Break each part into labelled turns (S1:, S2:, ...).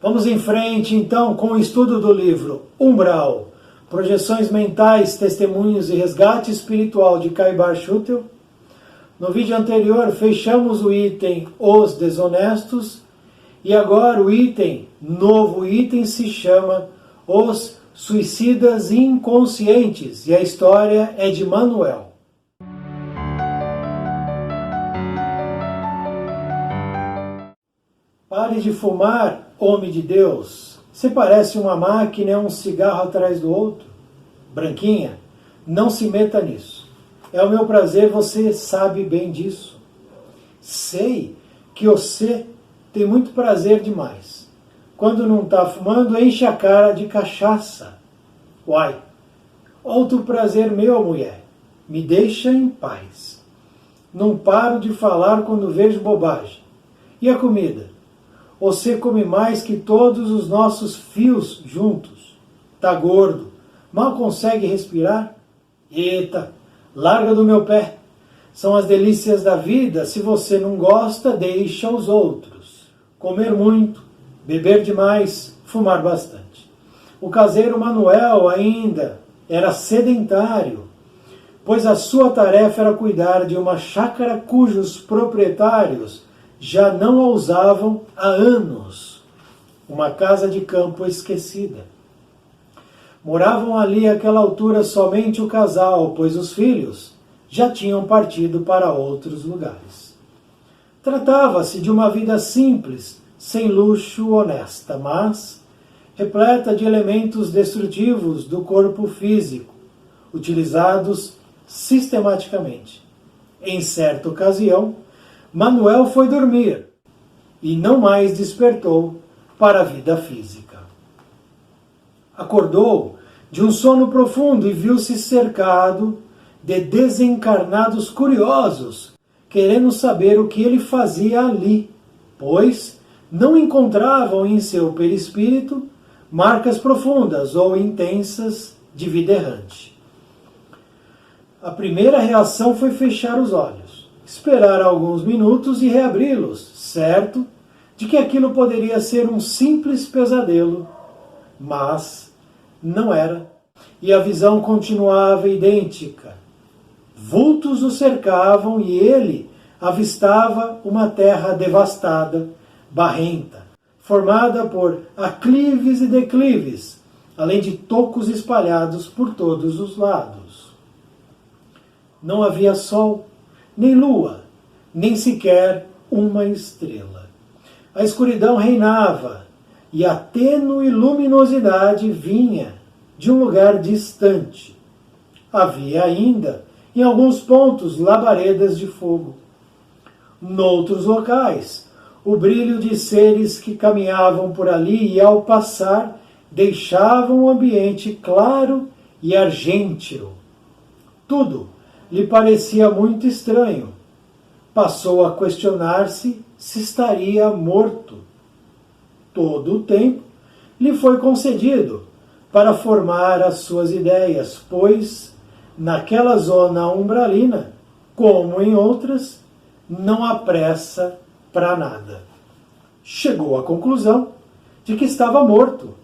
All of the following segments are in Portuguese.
S1: Vamos em frente, então, com o estudo do livro Umbral, Projeções Mentais, Testemunhos e Resgate Espiritual de Caibar Schutel. No vídeo anterior, fechamos o item Os Desonestos, e agora o novo item se chama Os Suicidas Inconscientes, e a história é de Manuel. Pare de fumar, homem de Deus. Você parece uma máquina, é um cigarro atrás do outro. Branquinha, não se meta nisso. É o meu prazer, você sabe bem disso. Sei que você tem muito prazer demais. Quando não está fumando, enche a cara de cachaça. Uai, outro prazer meu, mulher. Me deixa em paz. Não paro de falar quando vejo bobagem. E a comida? Você come mais que todos os nossos fios juntos. Tá gordo. Mal consegue respirar? Eita, larga do meu pé. São as delícias da vida. Se você não gosta, deixa os outros. Comer muito, beber demais, fumar bastante. O caseiro Manuel ainda era sedentário, pois a sua tarefa era cuidar de uma chácara cujos proprietários já não a usavam há anos. Uma casa de campo esquecida. Moravam ali àquela altura somente o casal, pois os filhos já tinham partido para outros lugares. Tratava-se de uma vida simples, sem luxo, honesta, mas repleta de elementos destrutivos do corpo físico, utilizados sistematicamente. Em certa ocasião, Manuel foi dormir e não mais despertou para a vida física. Acordou de um sono profundo e viu-se cercado de desencarnados curiosos, querendo saber o que ele fazia ali, pois não encontravam em seu perispírito marcas profundas ou intensas de vida errante. A primeira reação foi fechar os olhos, esperar alguns minutos e reabri-los, certo de que aquilo poderia ser um simples pesadelo, mas não era, e a visão continuava idêntica. Vultos o cercavam e ele avistava uma terra devastada, barrenta, formada por aclives e declives, além de tocos espalhados por todos os lados. Não havia sol, nem lua, nem sequer uma estrela. A escuridão reinava e a tênue luminosidade vinha de um lugar distante. Havia ainda, em alguns pontos, labaredas de fogo. Noutros locais, o brilho de seres que caminhavam por ali e, ao passar, deixavam o ambiente claro e argênteo. Tudo lhe parecia muito estranho. Passou a questionar-se se estaria morto. Todo o tempo lhe foi concedido para formar as suas ideias, pois, naquela zona umbralina, como em outras, não há pressa para nada. Chegou à conclusão de que estava morto,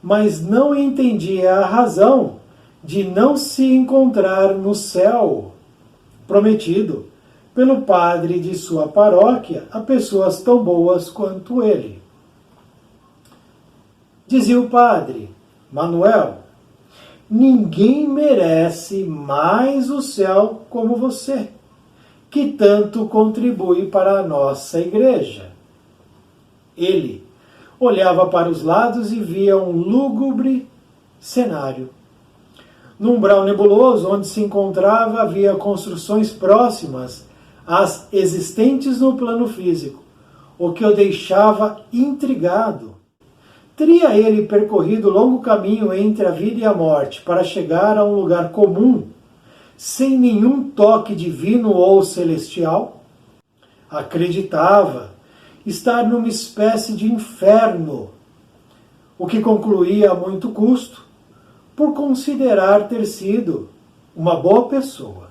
S1: mas não entendia a razão de não se encontrar no céu prometido pelo padre de sua paróquia a pessoas tão boas quanto ele. Dizia o padre: Manuel, ninguém merece mais o céu como você, que tanto contribui para a nossa igreja. Ele olhava para os lados e via um lúgubre cenário. No umbral nebuloso onde se encontrava havia construções próximas às existentes no plano físico, o que o deixava intrigado. Teria ele percorrido longo caminho entre a vida e a morte para chegar a um lugar comum, sem nenhum toque divino ou celestial? Acreditava estar numa espécie de inferno, o que concluía a muito custo, por considerar ter sido uma boa pessoa.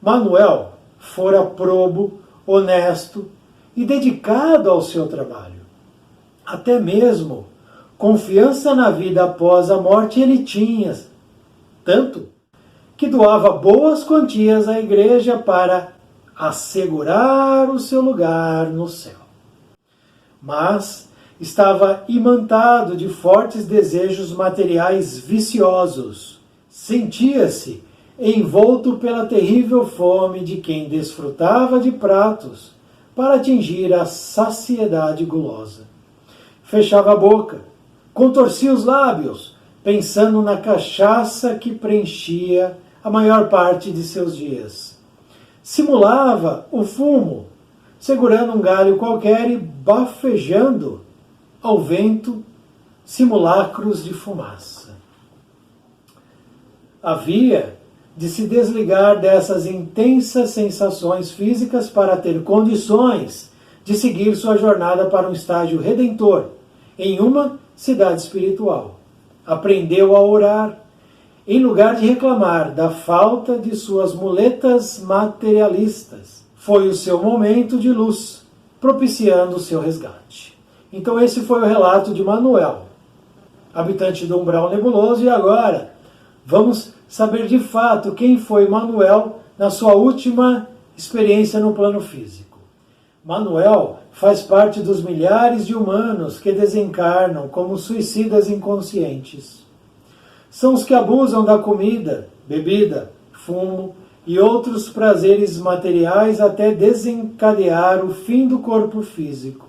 S1: Manuel fora probo, honesto e dedicado ao seu trabalho. Até mesmo confiança na vida após a morte ele tinha, tanto que doava boas quantias à igreja para assegurar o seu lugar no céu. Mas estava imantado de fortes desejos materiais viciosos. Sentia-se envolto pela terrível fome de quem desfrutava de pratos para atingir a saciedade gulosa. Fechava a boca, contorcia os lábios, pensando na cachaça que preenchia a maior parte de seus dias. Simulava o fumo, segurando um galho qualquer e bafejando ao vento simulacros de fumaça. Havia de se desligar dessas intensas sensações físicas para ter condições de seguir sua jornada para um estágio redentor em uma cidade espiritual. Aprendeu a orar, em lugar de reclamar da falta de suas muletas materialistas. Foi o seu momento de luz, propiciando o seu resgate. Então esse foi o relato de Manuel, habitante do umbral nebuloso, e agora vamos saber de fato quem foi Manuel na sua última experiência no plano físico. Manuel faz parte dos milhares de humanos que desencarnam como suicidas inconscientes. São os que abusam da comida, bebida, fumo e outros prazeres materiais até desencadear o fim do corpo físico.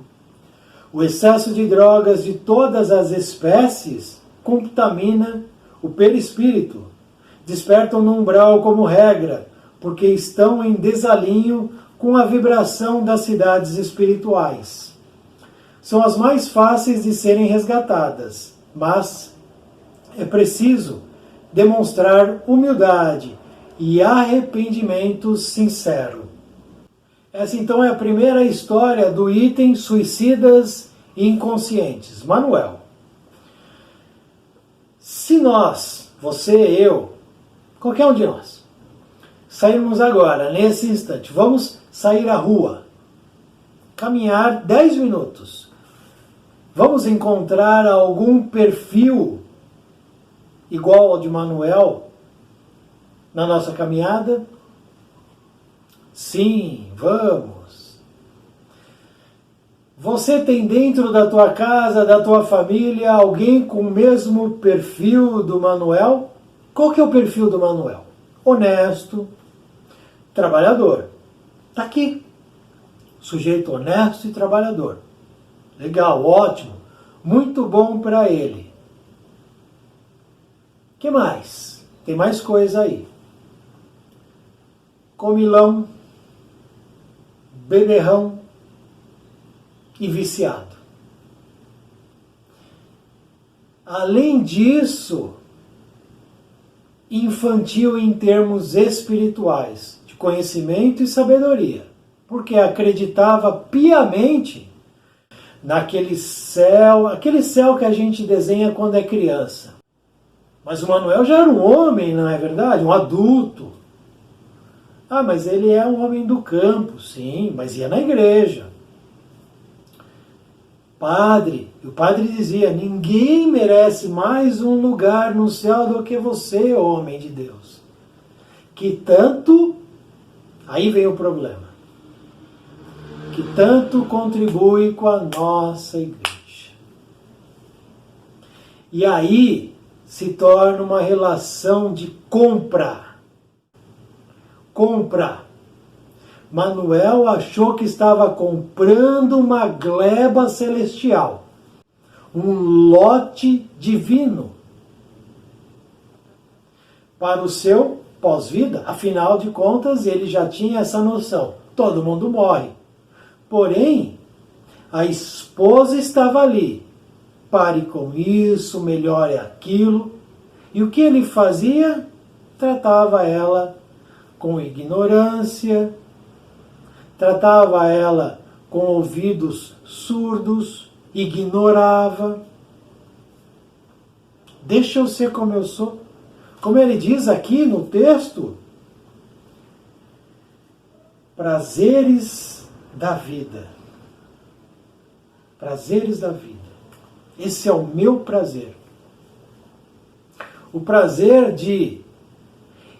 S1: O excesso de drogas de todas as espécies contamina o perispírito. Despertam no umbral como regra, porque estão em desalinho com a vibração das cidades espirituais. São as mais fáceis de serem resgatadas, mas é preciso demonstrar humildade e arrependimento sincero. Essa então é a primeira história do item Suicidas Inconscientes. Manuel. Se nós, você, eu, qualquer um de nós, sairmos agora, nesse instante, vamos sair à rua, caminhar 10 minutos, vamos encontrar algum perfil igual ao de Manuel na nossa caminhada? Sim, vamos. Você tem dentro da tua casa, da tua família, alguém com o mesmo perfil do Manuel? Qual que é o perfil do Manuel? Honesto, trabalhador. Está aqui. Sujeito honesto e trabalhador. Legal, ótimo. Muito bom para ele. O que mais? Tem mais coisa aí. Comilão, beberrão e viciado. Além disso, infantil em termos espirituais, de conhecimento e sabedoria, porque acreditava piamente naquele céu, aquele céu que a gente desenha quando é criança. Mas o Manuel já era um homem, não é verdade? Um adulto. Ah, mas ele é um homem do campo, sim, mas ia na igreja. Padre, e o padre dizia, ninguém merece mais um lugar no céu do que você, homem de Deus. Que tanto, aí vem o problema, que tanto contribui com a nossa igreja. E aí se torna uma relação de compra. Compra. Manuel achou que estava comprando uma gleba celestial, um lote divino para o seu pós-vida. Afinal de contas, ele já tinha essa noção. Todo mundo morre. Porém, a esposa estava ali. Pare com isso, melhore aquilo. E o que ele fazia? Tratava ela com ignorância, tratava ela com ouvidos surdos, ignorava. Deixa eu ser como eu sou. Como ele diz aqui no texto, prazeres da vida. Prazeres da vida. Esse é o meu prazer. O prazer de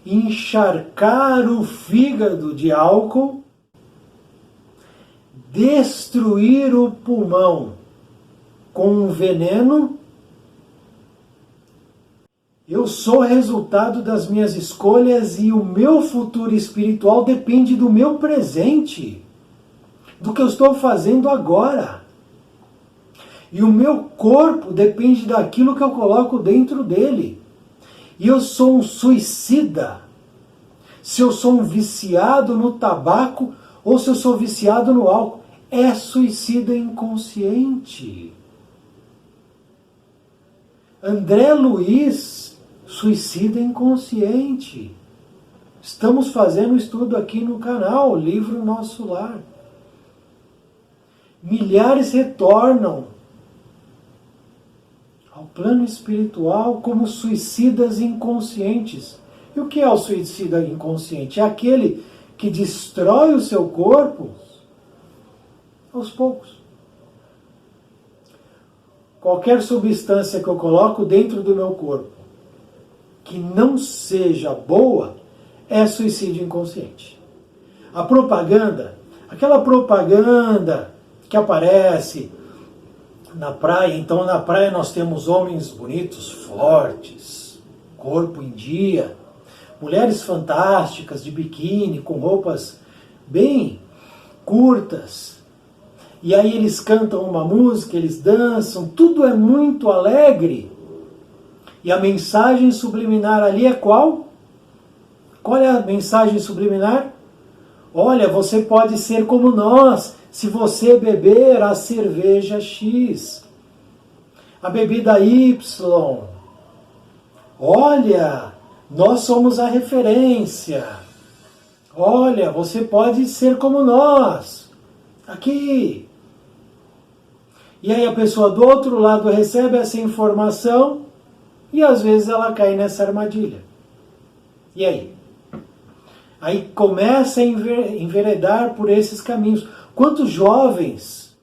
S1: encharcar o fígado de álcool, destruir o pulmão com um veneno. Eu sou resultado das minhas escolhas e o meu futuro espiritual depende do meu presente, do que eu estou fazendo agora. E o meu corpo depende daquilo que eu coloco dentro dele. E eu sou um suicida. Se eu sou um viciado no tabaco ou se eu sou viciado no álcool, é suicida inconsciente. André Luiz, suicida inconsciente. Estamos fazendo estudo aqui no canal, Livro Nosso Lar. Milhares retornam ao plano espiritual como suicidas inconscientes. E o que é o suicida inconsciente? É aquele que destrói o seu corpo aos poucos. Qualquer substância que eu coloco dentro do meu corpo que não seja boa é suicídio inconsciente. A propaganda, aquela propaganda que aparece na praia, então na praia nós temos homens bonitos, fortes, corpo em dia, mulheres fantásticas de biquíni, com roupas bem curtas, e aí eles cantam uma música, eles dançam, tudo é muito alegre, e a mensagem subliminar ali é qual? Qual é a mensagem subliminar? Olha, você pode ser como nós, se você beber a cerveja X, a bebida Y. Olha, nós somos a referência. Olha, você pode ser como nós, aqui. E aí a pessoa do outro lado recebe essa informação e às vezes ela cai nessa armadilha. E aí? Aí começa a enveredar por esses caminhos. Quantos jovens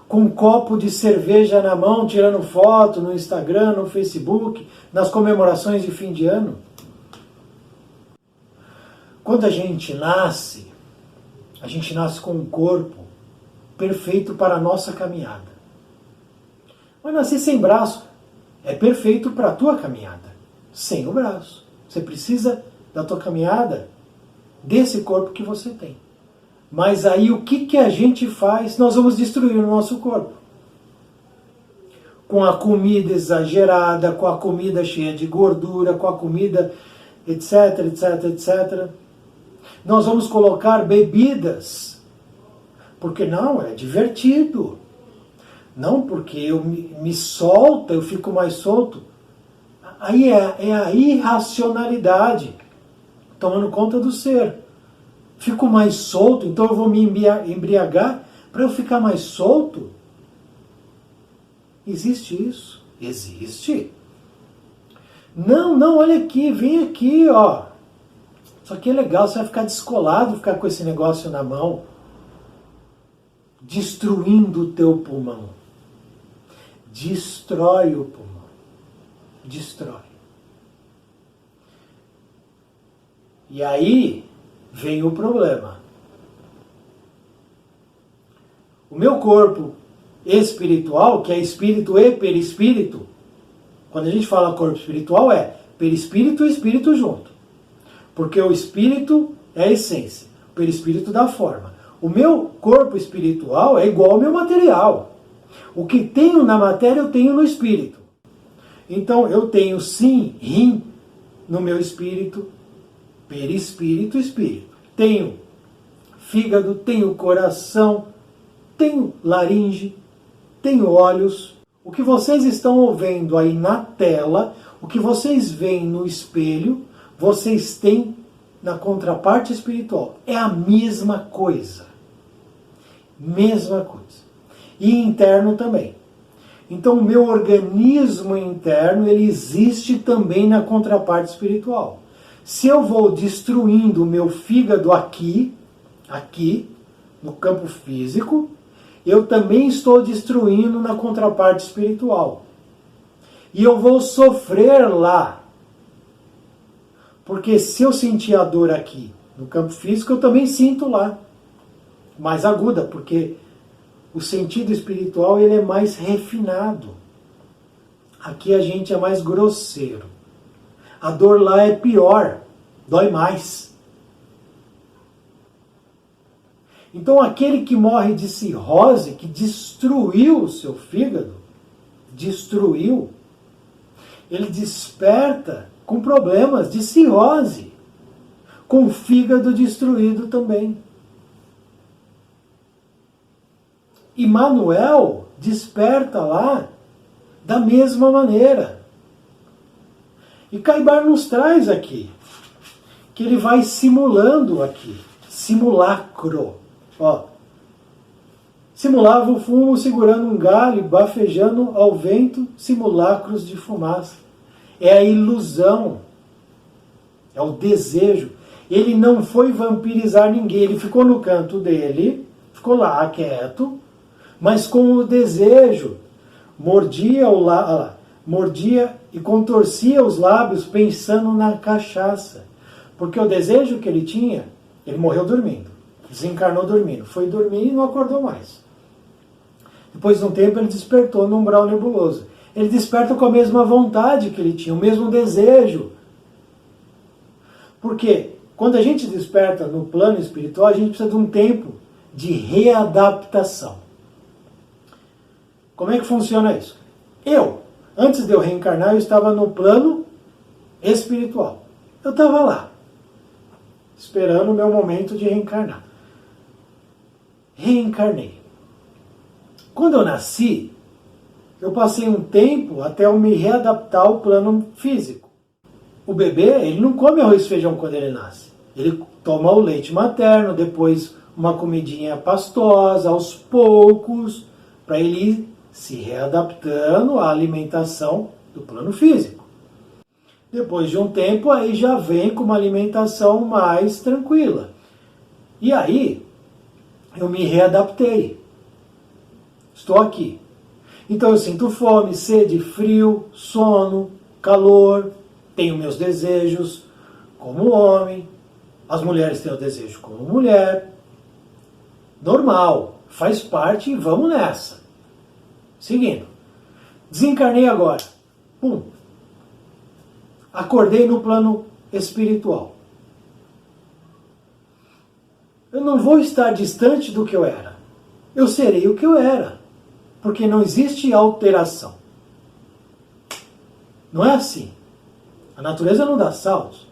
S1: com um copo de cerveja na mão, tirando foto no Instagram, no Facebook, nas comemorações de fim de ano? Quando a gente nasce com um corpo perfeito para a nossa caminhada. Mas nascer sem braço é perfeito para a tua caminhada, sem o braço. Você precisa da tua caminhada, desse corpo que você tem. Mas aí o que a gente faz? Nós vamos destruir o nosso corpo. Com a comida exagerada, com a comida cheia de gordura, com a comida etc, etc, etc. Nós vamos colocar bebidas, porque não, é divertido. Não, porque eu me solto, eu fico mais solto. Aí é a irracionalidade tomando conta do ser. Fico mais solto, então eu vou me embriagar para eu ficar mais solto? Existe isso? Existe. Não, olha aqui, vem aqui, ó. Isso aqui é legal, você vai ficar descolado, ficar com esse negócio na mão, destruindo o teu pulmão. Destrói o pulmão. Destrói. E aí vem o problema. O meu corpo espiritual, que é espírito e perispírito, quando a gente fala corpo espiritual é perispírito e espírito junto. Porque o espírito é a essência, o perispírito dá forma. O meu corpo espiritual é igual ao meu material. O que tenho na matéria eu tenho no espírito. Então eu tenho sim rim no meu espírito, perispírito e espírito. Tenho fígado, tenho coração, tenho laringe, tenho olhos. O que vocês estão vendo aí na tela, o que vocês veem no espelho, vocês têm na contraparte espiritual. É a mesma coisa. Mesma coisa. E interno também. Então o meu organismo interno, ele existe também na contraparte espiritual. Se eu vou destruindo o meu fígado aqui, no campo físico, eu também estou destruindo na contraparte espiritual. E eu vou sofrer lá. Porque se eu sentir a dor aqui no campo físico, eu também sinto lá. Mais aguda, porque o sentido espiritual ele é mais refinado. Aqui a gente é mais grosseiro. A dor lá é pior, dói mais. Então aquele que morre de cirrose, que destruiu o seu fígado, ele desperta com problemas de cirrose, com o fígado destruído também. E Manuel desperta lá da mesma maneira. E Caibar nos traz aqui, que ele vai simulando aqui, simulacro. Ó, simulava o fumo segurando um galho, bafejando ao vento simulacros de fumaça. É a ilusão, é o desejo. Ele não foi vampirizar ninguém, ele ficou no canto dele, ficou lá quieto, mas com o desejo. Mordia e contorcia os lábios pensando na cachaça. Porque o desejo que ele tinha, ele morreu dormindo. Desencarnou dormindo. Foi dormir e não acordou mais. Depois de um tempo ele despertou no umbral nebuloso. Ele desperta com a mesma vontade que ele tinha, o mesmo desejo. Porque quando a gente desperta no plano espiritual, a gente precisa de um tempo de readaptação. Como é que funciona isso? Antes de eu reencarnar, eu estava no plano espiritual. Eu estava lá, esperando o meu momento de reencarnar. Reencarnei. Quando eu nasci, eu passei um tempo até eu me readaptar ao plano físico. O bebê, ele não come arroz e feijão quando ele nasce. Ele toma o leite materno, depois uma comidinha pastosa, aos poucos, para ele ir se readaptando à alimentação do plano físico. Depois de um tempo, aí já vem com uma alimentação mais tranquila. E aí, eu me readaptei. Estou aqui. Então eu sinto fome, sede, frio, sono, calor, tenho meus desejos como homem, as mulheres têm o desejo como mulher. Normal, faz parte e vamos nessa. Seguindo. Desencarnei agora. Pum. Acordei no plano espiritual. Eu não vou estar distante do que eu era. Eu serei o que eu era. Porque não existe alteração. Não é assim. A natureza não dá saltos.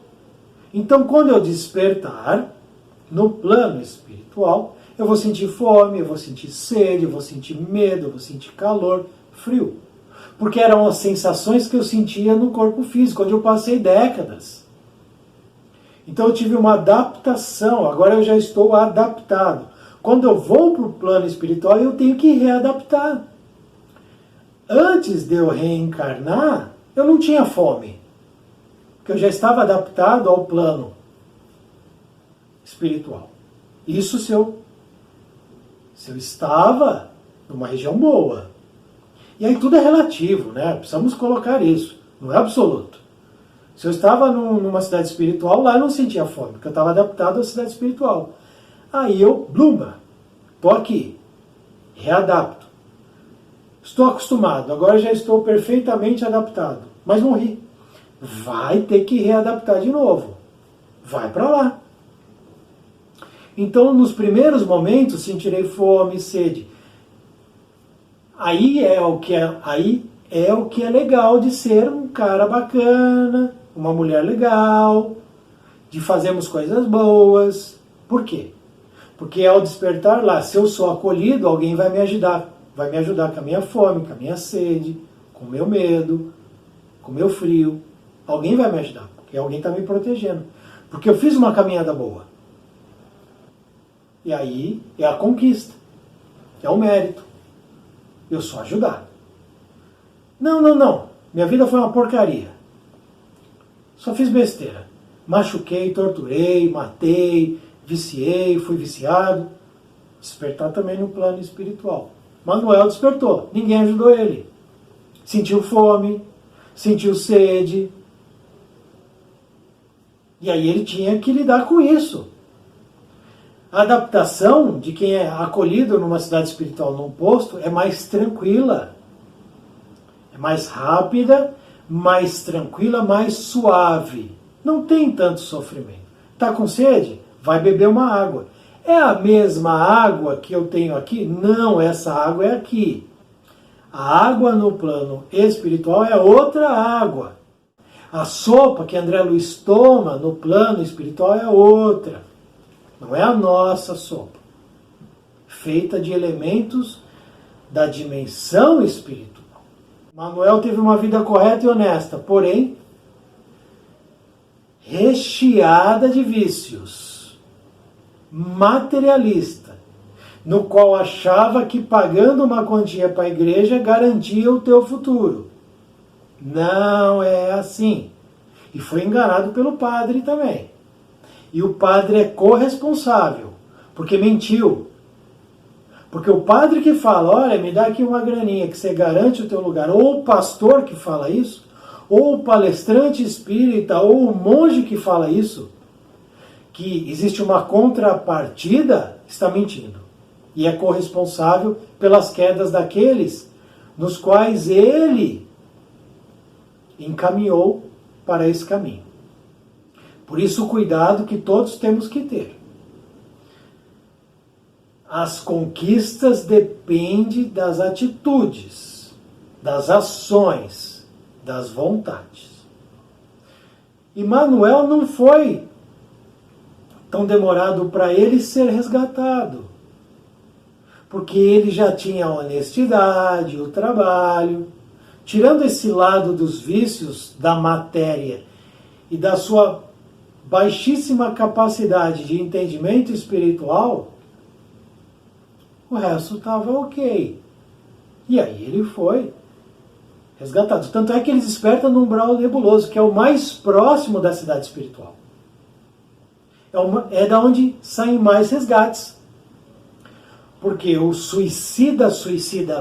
S1: Então, quando eu despertar no plano espiritual, eu vou sentir fome, eu vou sentir sede, eu vou sentir medo, eu vou sentir calor, frio. Porque eram as sensações que eu sentia no corpo físico, onde eu passei décadas. Então eu tive uma adaptação, agora eu já estou adaptado. Quando eu vou para o plano espiritual, eu tenho que readaptar. Antes de eu reencarnar, eu não tinha fome. Porque eu já estava adaptado ao plano espiritual. Isso se eu estava numa região boa. E aí tudo é relativo, né? Precisamos colocar isso. Não é absoluto. Se eu estava numa cidade espiritual, lá eu não sentia fome, porque eu estava adaptado à cidade espiritual. Aí eu, blumba, estou aqui, readapto. Estou acostumado, agora já estou perfeitamente adaptado, mas morri. Vai ter que readaptar de novo. Vai para lá. Então, nos primeiros momentos, sentirei fome e sede. Aí é o que é legal de ser um cara bacana, uma mulher legal, de fazermos coisas boas. Por quê? Porque ao despertar lá, se eu sou acolhido, alguém vai me ajudar. Vai me ajudar com a minha fome, com a minha sede, com o meu medo, com o meu frio. Alguém vai me ajudar, porque alguém está me protegendo. Porque eu fiz uma caminhada boa. E aí é a conquista, é o mérito. Eu sou ajudado. Não. Minha vida foi uma porcaria. Só fiz besteira. Machuquei, torturei, matei, viciei, fui viciado. Despertar também no plano espiritual. Manuel despertou, ninguém ajudou ele. Sentiu fome, sentiu sede. E aí ele tinha que lidar com isso. A adaptação de quem é acolhido numa cidade espiritual, num posto, é mais tranquila. É mais rápida, mais tranquila, mais suave. Não tem tanto sofrimento. Está com sede? Vai beber uma água. É a mesma água que eu tenho aqui? Não, essa água é aqui. A água no plano espiritual é outra água. A sopa que André Luiz toma no plano espiritual é outra. Não é a nossa sopa. Feita de elementos da dimensão espiritual. Manuel teve uma vida correta e honesta, porém recheada de vícios, materialista, no qual achava que pagando uma quantia para a igreja garantia o teu futuro. Não é assim. E foi enganado pelo padre também. E o padre é corresponsável, porque mentiu. Porque o padre que fala, olha, me dá aqui uma graninha que você garante o teu lugar, ou o pastor que fala isso, ou o palestrante espírita, ou o monge que fala isso, que existe uma contrapartida, está mentindo. E é corresponsável pelas quedas daqueles nos quais ele encaminhou para esse caminho. Por isso o cuidado que todos temos que ter. As conquistas dependem das atitudes, das ações, das vontades. E Manuel não foi tão demorado para ele ser resgatado, porque ele já tinha a honestidade, o trabalho. Tirando esse lado dos vícios da matéria e da sua baixíssima capacidade de entendimento espiritual, o resto estava ok. E aí ele foi resgatado. Tanto é que ele desperta no umbral nebuloso, que é o mais próximo da cidade espiritual. É da onde saem mais resgates. Porque o suicida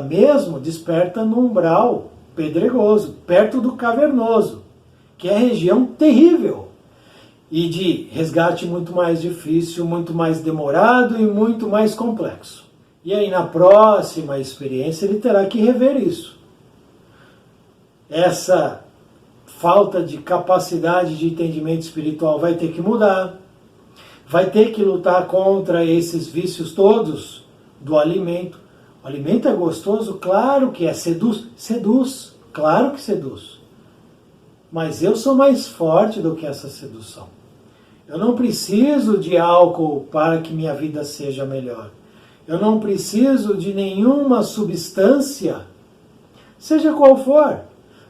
S1: mesmo, desperta no umbral pedregoso, perto do cavernoso, que é região terrível. E de resgate muito mais difícil, muito mais demorado e muito mais complexo. E aí na próxima experiência ele terá que rever isso. Essa falta de capacidade de entendimento espiritual vai ter que mudar. Vai ter que lutar contra esses vícios todos do alimento. O alimento é gostoso? Claro que é. Seduz. Claro que seduz. Mas eu sou mais forte do que essa sedução. Eu não preciso de álcool para que minha vida seja melhor. Eu não preciso de nenhuma substância, seja qual for,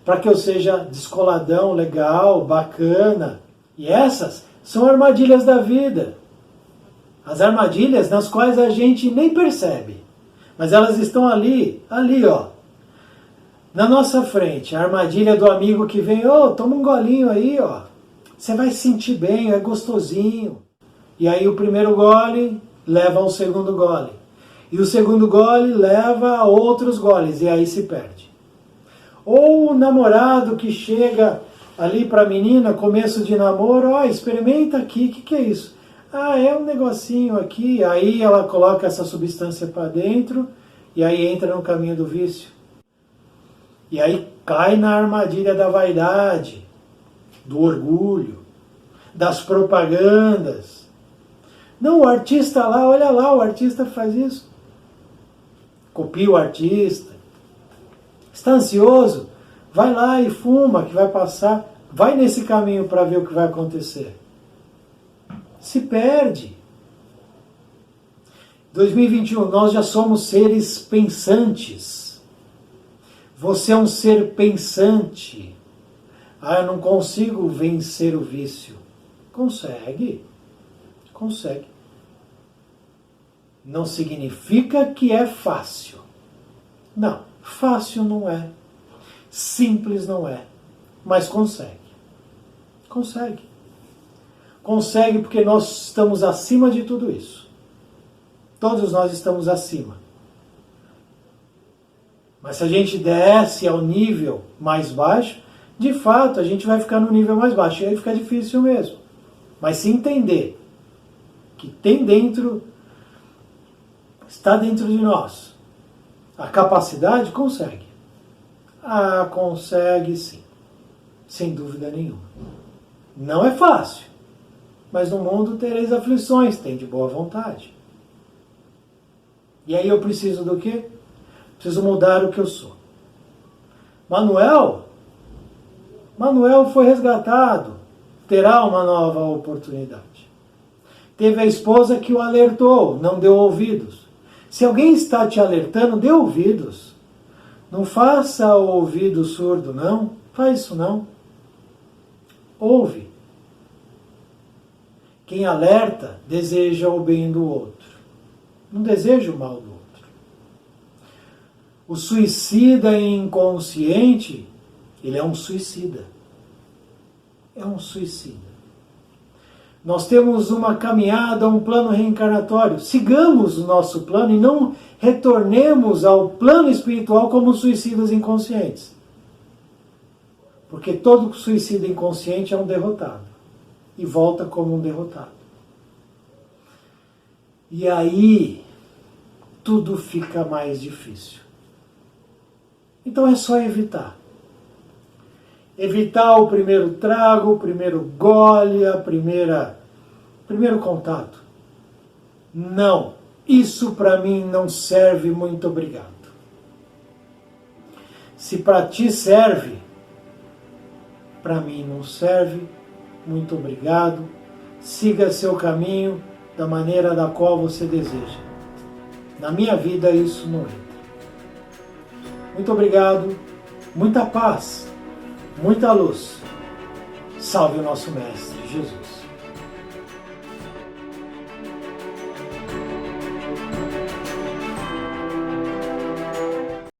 S1: para que eu seja descoladão, legal, bacana. E essas são armadilhas da vida. As armadilhas nas quais a gente nem percebe. Mas elas estão ali, ó. Na nossa frente. A armadilha do amigo que vem, toma um golinho aí, ó. Você vai se sentir bem, é gostosinho. E aí o primeiro gole leva ao segundo gole. E o segundo gole leva a outros goles. E aí se perde. Ou o namorado que chega ali para a menina, começo de namoro, experimenta aqui, o que é isso? É um negocinho aqui, aí ela coloca essa substância para dentro, e aí entra no caminho do vício. E aí cai na armadilha da vaidade, do orgulho, das propagandas. Não, o artista lá, olha lá, o artista faz isso. Copia o artista. Está ansioso? Vai lá e fuma, que vai passar. Vai nesse caminho para ver o que vai acontecer. Se perde. 2021, nós já somos seres pensantes. Você é um ser pensante. Eu não consigo vencer o vício. Consegue. Consegue. Não significa que é fácil. Não, fácil não é. Simples não é. Mas consegue. Consegue. Consegue porque nós estamos acima de tudo isso. Todos nós estamos acima. Mas se a gente desce ao nível mais baixo, de fato a gente vai ficar no nível mais baixo. E aí fica difícil mesmo. Mas se entender que tem dentro, está dentro de nós, a capacidade, consegue. Ah, consegue sim. Sem dúvida nenhuma. Não é fácil. Mas no mundo tereis aflições, tem de boa vontade. E aí eu preciso do quê? Preciso mudar o que eu sou. Manuel foi resgatado. Terá uma nova oportunidade. Teve a esposa que o alertou, não deu ouvidos. Se alguém está te alertando, dê ouvidos. Não faça o ouvido surdo, não. Faz isso não. Ouve. Quem alerta deseja o bem do outro. Não deseja o mal do outro. O suicida inconsciente, ele é um suicida. É um suicida. Nós temos uma caminhada, um plano reencarnatório. Sigamos o nosso plano e não retornemos ao plano espiritual como suicidas inconscientes. Porque todo suicida inconsciente é um derrotado. E volta como um derrotado. E aí, tudo fica mais difícil. Então é só evitar. Evitar o primeiro trago, o primeiro gole, primeiro contato. Não, isso para mim não serve, muito obrigado. Se para ti serve, para mim não serve, muito obrigado. Siga seu caminho da maneira da qual você deseja. Na minha vida isso não entra. Muito obrigado, muita paz, muita luz. Salve o nosso Mestre Jesus.